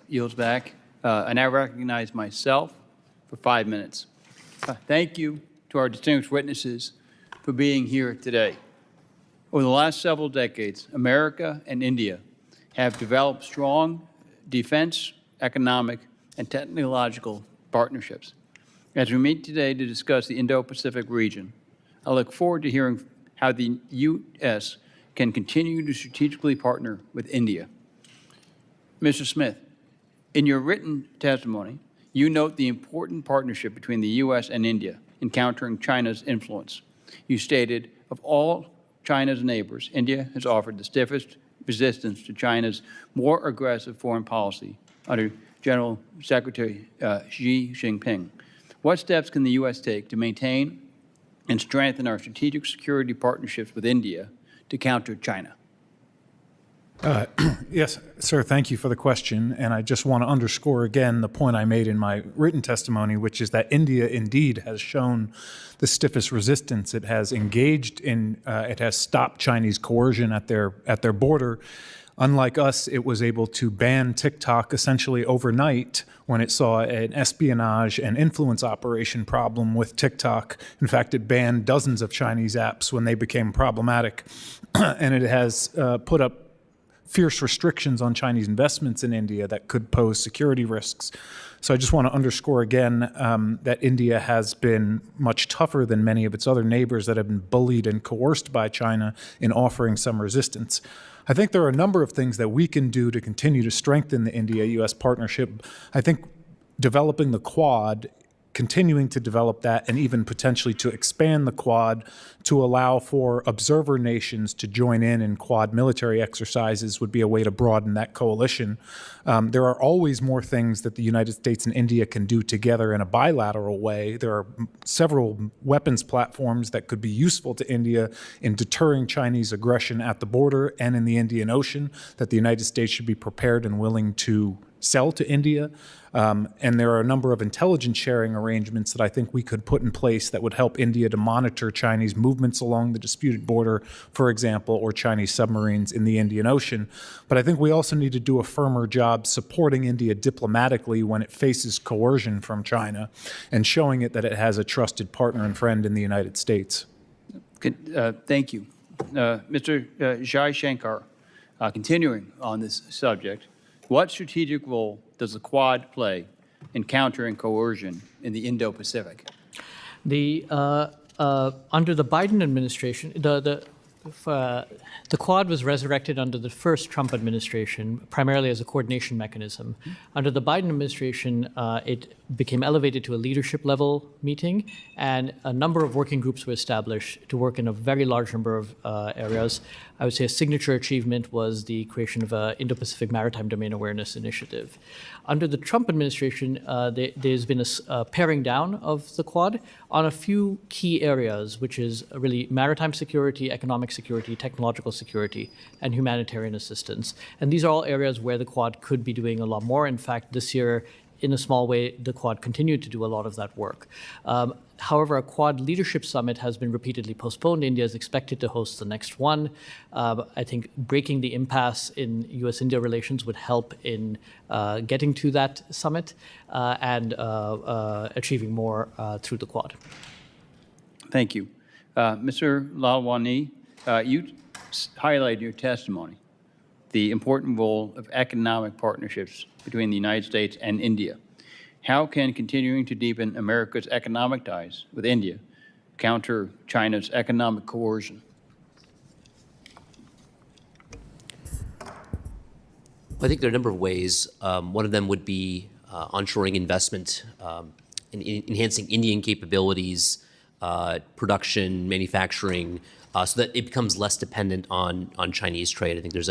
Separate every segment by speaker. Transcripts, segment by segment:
Speaker 1: Yields back. I now recognize myself for 5 minutes. Thank you to our distinguished witnesses for being here today. Over the last several decades, America and India have developed strong defense, economic, and technological partnerships. As we meet today to discuss the Indo-Pacific region, I look forward to hearing how the U.S. can continue to strategically partner with India. Mr. Smith, in your written testimony, you note the important partnership between the U.S. and India in countering China's influence. You stated, of all China's neighbors, India has offered the stiffest resistance to China's more aggressive foreign policy under General Secretary Xi Jinping. What steps can the U.S. take to maintain and strengthen our strategic security partnerships with India to counter China?
Speaker 2: Yes, sir, thank you for the question. And I just want to underscore again the point I made in my written testimony, which is that India indeed has shown the stiffest resistance. It has engaged in, it has stopped Chinese coercion at their border. Unlike us, it was able to ban TikTok essentially overnight when it saw an espionage and influence operation problem with TikTok. In fact, it banned dozens of Chinese apps when they became problematic. And it has put up fierce restrictions on Chinese investments in India that could pose security risks. So I just want to underscore again that India has been much tougher than many of its other neighbors that have been bullied and coerced by China in offering some resistance. I think there are a number of things that we can do to continue to strengthen the India-U.S. partnership. I think developing the Quad, continuing to develop that, and even potentially to expand the Quad to allow for observer nations to join in Quad military exercises would be a way to broaden that coalition. There are always more things that the United States and India can do together in a bilateral way. There are several weapons platforms that could be useful to India in deterring Chinese aggression at the border and in the Indian Ocean that the United States should be prepared and willing to sell to India. And there are a number of intelligence sharing arrangements that I think we could put in place that would help India to monitor Chinese movements along the disputed border, for example, or Chinese submarines in the Indian Ocean. But I think we also need to do a firmer job supporting India diplomatically when it faces coercion from China and showing it that it has a trusted partner and friend in the United States.
Speaker 1: Thank you. Mr. Jai Shankar, continuing on this subject, what strategic role does the Quad play in countering coercion in the Indo-Pacific?
Speaker 3: Under the Biden administration, the Quad was resurrected under the first Trump administration, primarily as a coordination mechanism. Under the Biden administration, it became elevated to a leadership level meeting, and a number of working groups were established to work in a very large number of areas. I would say a signature achievement was the creation of an Indo-Pacific Maritime Domain Awareness Initiative. Under the Trump administration, there's been a paring down of the Quad on a few key areas, which is really maritime security, economic security, technological security, and humanitarian assistance. And these are all areas where the Quad could be doing a lot more. In fact, this year, in a small way, the Quad continued to do a lot of that work. However, a Quad leadership summit has been repeatedly postponed. India is expected to host the next one. I think breaking the impasse in U.S.-India relations would help in getting to that summit and achieving more through the Quad.
Speaker 1: Thank you. Mr. Lalwani, you highlighted in your testimony the important role of economic partnerships between the United States and India. How can continuing to deepen America's economic ties with India counter China's economic coercion?
Speaker 4: I think there are a number of ways. One of them would be onshoring investment, in enhancing Indian capabilities, production, manufacturing, so that it becomes less dependent on Chinese trade. I think there's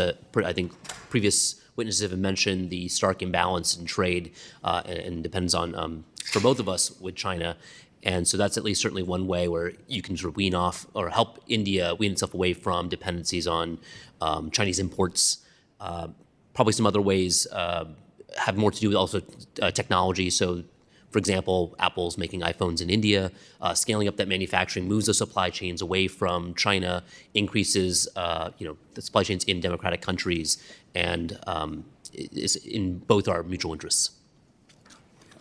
Speaker 4: previous witnesses have mentioned the stark imbalance in trade and depends on, for both of us, with China. And so that's at least certainly one way where you can sort of wean off or help India wean itself away from dependencies on Chinese imports. Probably some other ways have more to do with also technology. So, for example, Apple's making iPhones in India, scaling up that manufacturing, moves those supply chains away from China, increases the supply chains in democratic countries, and is in both our mutual interests.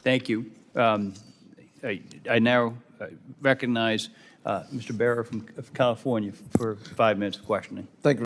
Speaker 1: Thank you. I now recognize Mr. Barra of California for 5 minutes of questioning.
Speaker 5: Thank you.